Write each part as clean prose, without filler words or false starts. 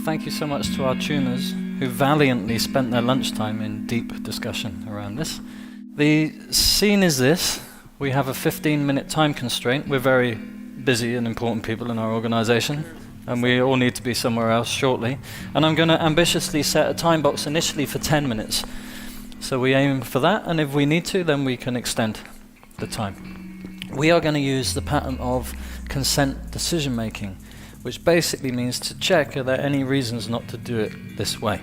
thank you so much to our tuners who valiantly spent their lunchtime in deep discussion around this. The scene is this. We have a 15-minute time constraint. We're very busy and important people in our organization, and we all need to be somewhere else shortly. And I'm going to ambitiously set a time box initially for 10 minutes. So we aim for that, and if we need to, then we can extend the time. We are going to use the pattern of consent decision making, which basically means to check, are there any reasons not to do it this way?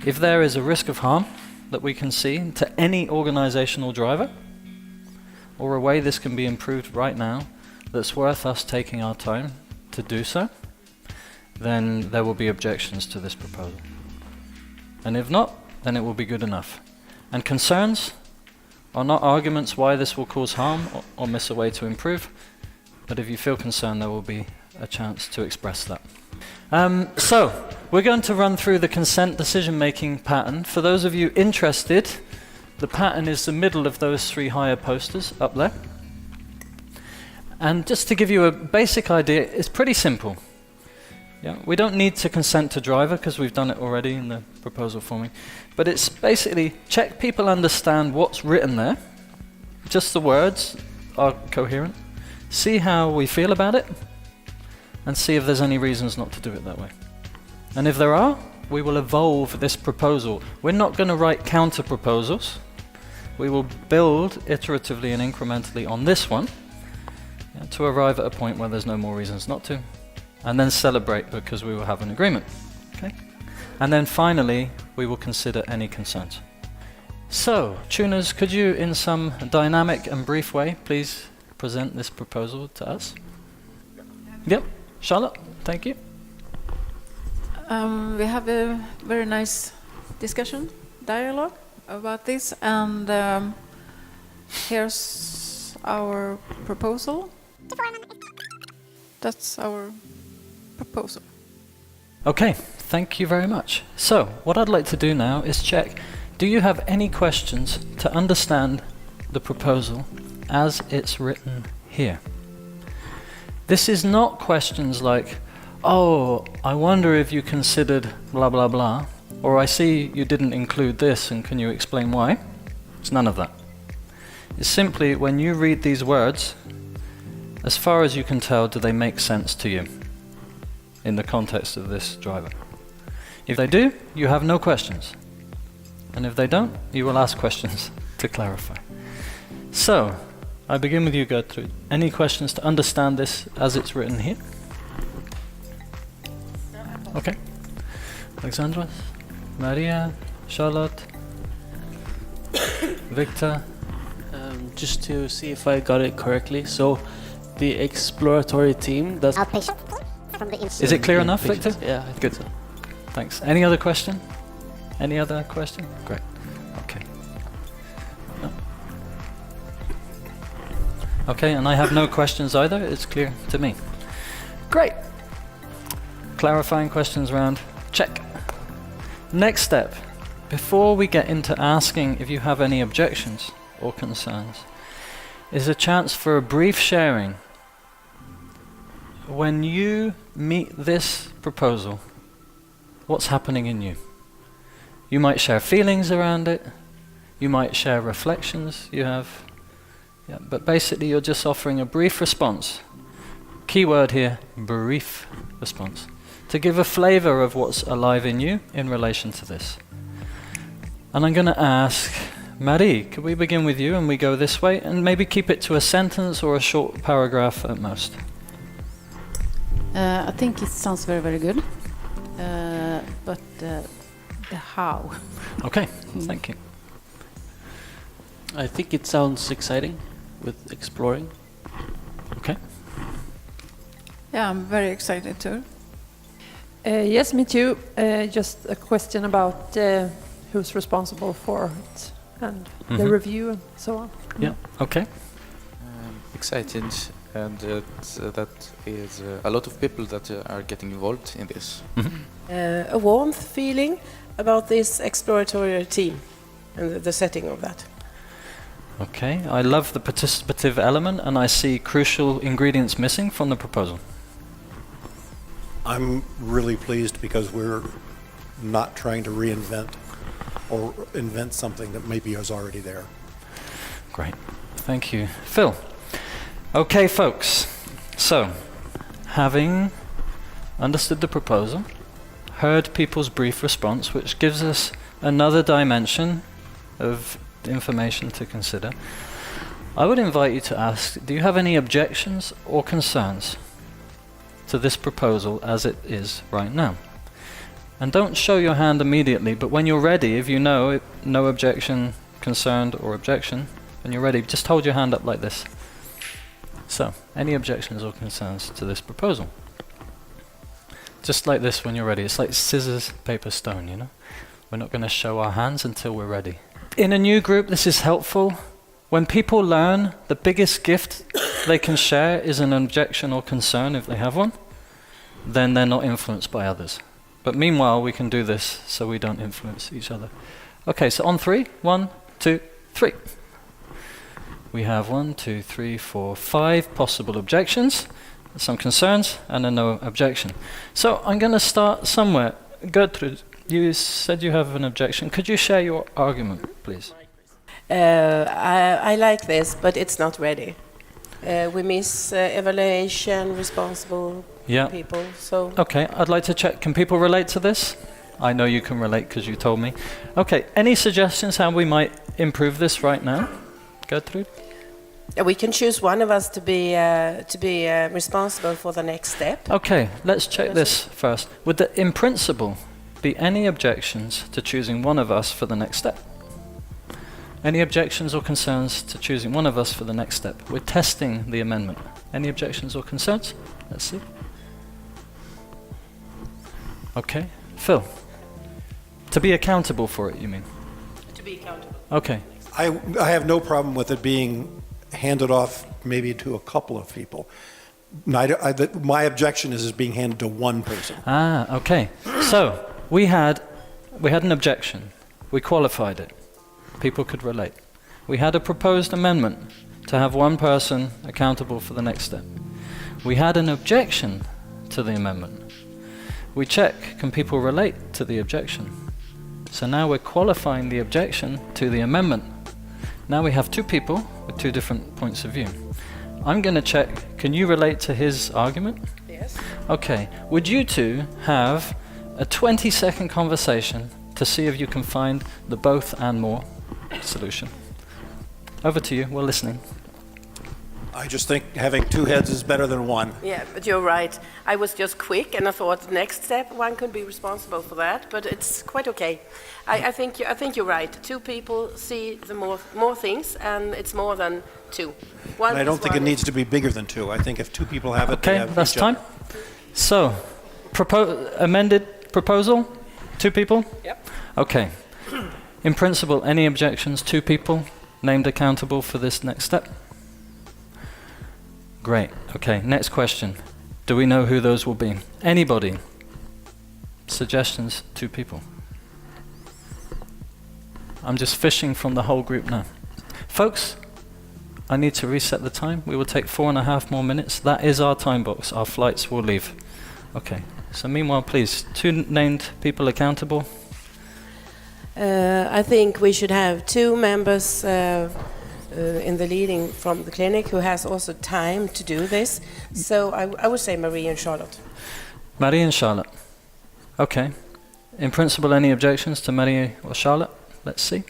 If there is a risk of harm that we can see to any organizational driver, or a way this can be improved right now that's worth us taking our time to do so, then there will be objections to this proposal. And if not, then it will be good enough. And concerns are not arguments why this will cause harm or miss a way to improve, but if you feel concerned, there will be a chance to express that. So, we're going to run through the consent decision-making pattern. For those of you interested, the pattern is the middle of those three higher posters up there. And just to give you a basic idea, it's pretty simple. Yeah, we don't need to consent to driver because we've done it already in the proposal forming. But it's basically check people understand what's written there, just the words are coherent, see how we feel about it, and see if there's any reasons not to do it that way. And if there are, we will evolve this proposal. We're not going to write counter proposals. We will build iteratively and incrementally on this one to arrive at a point where there's no more reasons not to, and then celebrate because we will have an agreement. Okay? And then finally, we will consider any concerns. So, tuners, could you, in some dynamic and brief way, please present this proposal to us? Yep. Charlotte, thank you. We have a very nice discussion, dialogue about this, and here's our proposal. That's our proposal. Okay, thank you very much. So, what I'd like to do now is check, do you have any questions to understand the proposal as it's written here? This is not questions like, oh, I wonder if you considered blah blah blah, or I see you didn't include this and can you explain why? It's none of that. It's simply when you read these words, as far as you can tell, do they make sense to you in the context of this driver? If they do, you have no questions. And if they don't, you will ask questions to clarify. So, I begin with you, Gertrude. Any questions to understand this as it's written here? Okay. Alexandra, Maria, Charlotte, Victor. Just to see if I got it correctly. So, the exploratory team does... Is it clear enough, Victor? Yeah, I think good. so. Thanks. Any other question? Any other question? Great. Okay. No. Okay, and I have no questions either. It's clear to me. Great. Clarifying questions round. Check. Next step. Before we get into asking if you have any objections or concerns, is a chance for a brief sharing. When you meet this proposal, what's happening in you? You might share feelings around it, you might share reflections you have, but basically you're just offering a brief response. Keyword here, brief response, to give a flavor of what's alive in you in relation to this. And I'm going to ask, Marie, could we begin with you and we go this way and maybe keep it to a sentence or a short paragraph at most? I think it sounds very, very good. But the how. Okay, thank you. I think it sounds exciting with exploring. Okay. Yeah, I'm very excited too. Yes, me too. Just a question about who's responsible for it and the review and so on. Yeah, okay. Excited, and that is a lot of people that are getting involved in this. A warmth feeling about this exploratory team and the setting of that. Okay, I love the participative element and I see crucial ingredients missing from the proposal. I'm really pleased because we're not trying to reinvent or invent something that maybe is already there. Great. Thank you. Phil. Okay, folks. So, having understood the proposal, heard people's brief response, which gives us another dimension of information to consider, I would invite you to ask, do you have any objections or concerns to this proposal as it is right now? And don't show your hand immediately, but when you're ready, if you know no objection, concerned or objection, when you're ready, just hold your hand up like this. So, any objections or concerns to this proposal? Just like this when you're ready. It's like scissors, paper, stone, you know? We're not going to show our hands until we're ready. In a new group, this is helpful. When people learn, the biggest gift they can share is an objection or concern if they have one, then they're not influenced by others. But meanwhile, we can do this so we don't influence each other. Okay, so on 3, 1, 2, 3. We have 1, 2, 3, 4, 5 possible objections, some concerns, and a no objection. So I'm going to start somewhere. Gertrude, you said you have an objection. Could you share your argument, please? I like this, but it's not ready. We miss evaluation, responsible people. So okay, I'd like to check. Can people relate to this? I know you can relate because you told me. Okay, any suggestions how we might improve this right now? Gertrude? we can choose one of us to be responsible for the next step. Okay, let's check this first. Would there, in principle, be any objections to choosing one of us for the next step? Any objections or concerns to choosing one of us for the next step? We're testing the amendment. Any objections or concerns? Let's see. Okay, Phil. To be accountable for it, you mean? To be accountable. Okay. I have no problem with it being handed off maybe to a couple of people. My objection is being handed to one person. Ah, okay. So we had an objection. We qualified it. People could relate. We had a proposed amendment to have one person accountable for the next step. We had an objection to the amendment. We check, can people relate to the objection? So now we're qualifying the objection to the amendment. Now we have two people with two different points of view. I'm going to check, can you relate to his argument? Yes. Okay, would you two have a 20-second conversation to see if you can find the both and more solution? Over to you, we're listening. I just think having two heads is better than one. Yeah, but you're right. I was just quick, and I thought the next step one could be responsible for that. But it's quite okay. I think you're right. Two people see the more things, and it's more than two. One. And I don't think it needs to be bigger than two. I think if two people have it, they Okay, have that's each other. time. So, amended proposal? Two people? Yep. Okay. In principle, any objections? Two people named accountable for this next step? Great. Okay, next question. Do we know who those will be? Anybody? Suggestions? Two people. I'm just fishing from the whole group now. Folks, I need to reset the time. We will take 4.5 more minutes. That is our time box. Our flights will leave. Okay. So meanwhile, please, two named people accountable. I think we should have two members in the leading from the clinic who has also time to do this. So I would say Marie and Charlotte. Marie and Charlotte. Okay. In principle, any objections to Marie or Charlotte? Let's see.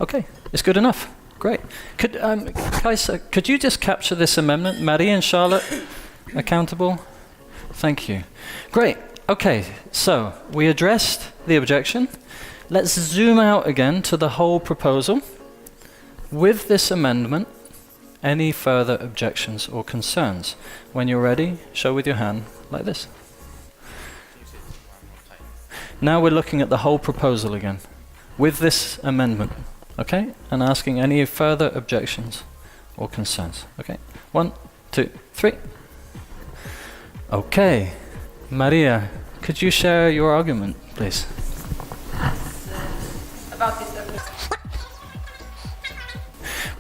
Okay, it's good enough. Great. Could Kajsa, could you just capture this amendment? Marie and Charlotte accountable? Thank you. Great. Okay, so we addressed the objection. Let's zoom out again to the whole proposal. With this amendment, any further objections or concerns? When you're ready, show with your hand like this. Now we're looking at the whole proposal again, with this amendment, okay? And asking any further objections or concerns, okay? 1, 2, 3. Okay. Maria, could you share your argument, please? About this.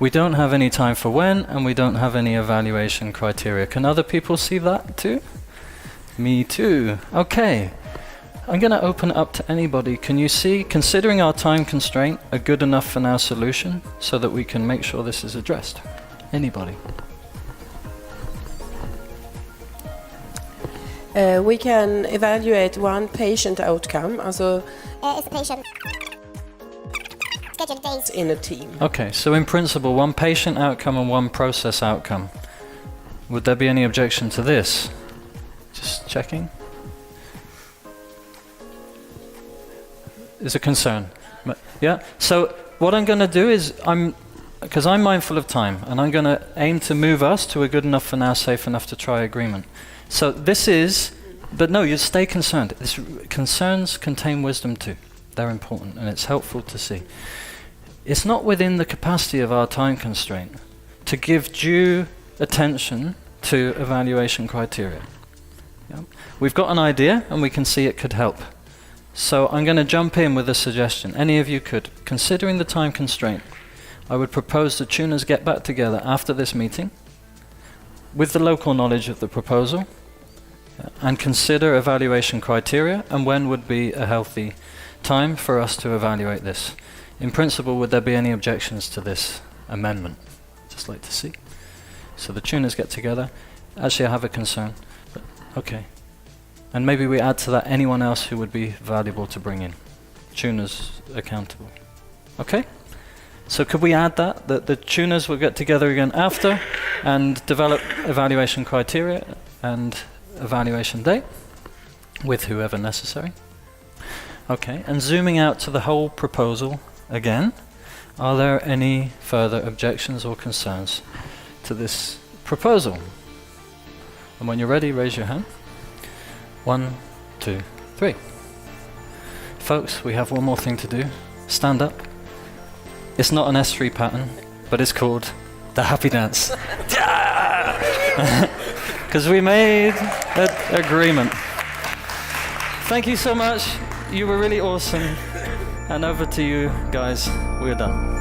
We don't have any time for when, and we don't have any evaluation criteria. Can other people see that too? Me too. Okay. I'm going to open it up to anybody. Can you see, considering our time constraint, a good enough for now solution so that we can make sure this is addressed? Anybody? We can evaluate one patient outcome, also is the patient scheduled days in a team. Okay, so in principle, one patient outcome and one process outcome. Would there be any objection to this? Just checking. Is a concern. Yeah, so what I'm going to do is, because I'm mindful of time, and I'm going to aim to move us to a good enough for now, safe enough to try agreement. So this is, but no, you stay concerned. Concerns contain wisdom too. They're important, and it's helpful to see. It's not within the capacity of our time constraint to give due attention to evaluation criteria. Yeah? We've got an idea, and we can see it could help. So I'm going to jump in with a suggestion. Any of you could, considering the time constraint, I would propose the tuners get back together after this meeting with the local knowledge of the proposal and consider evaluation criteria and when would be a healthy time for us to evaluate this. In principle, would there be any objections to this amendment? Just like to see. So the tuners get together. Actually, I have a concern. But okay. And maybe we add to that anyone else who would be valuable to bring in. Tuners accountable. Okay? So could we add that the tuners will get together again after and develop evaluation criteria and evaluation date with whoever necessary? Okay, and zooming out to the whole proposal again, are there any further objections or concerns to this proposal? And when you're ready, raise your hand. 1, 2, 3. Folks, we have one more thing to do. Stand up. It's not an S3 pattern, but it's called the happy dance. Because we made an agreement. Thank you so much. You were really awesome. And over to you guys. We're done.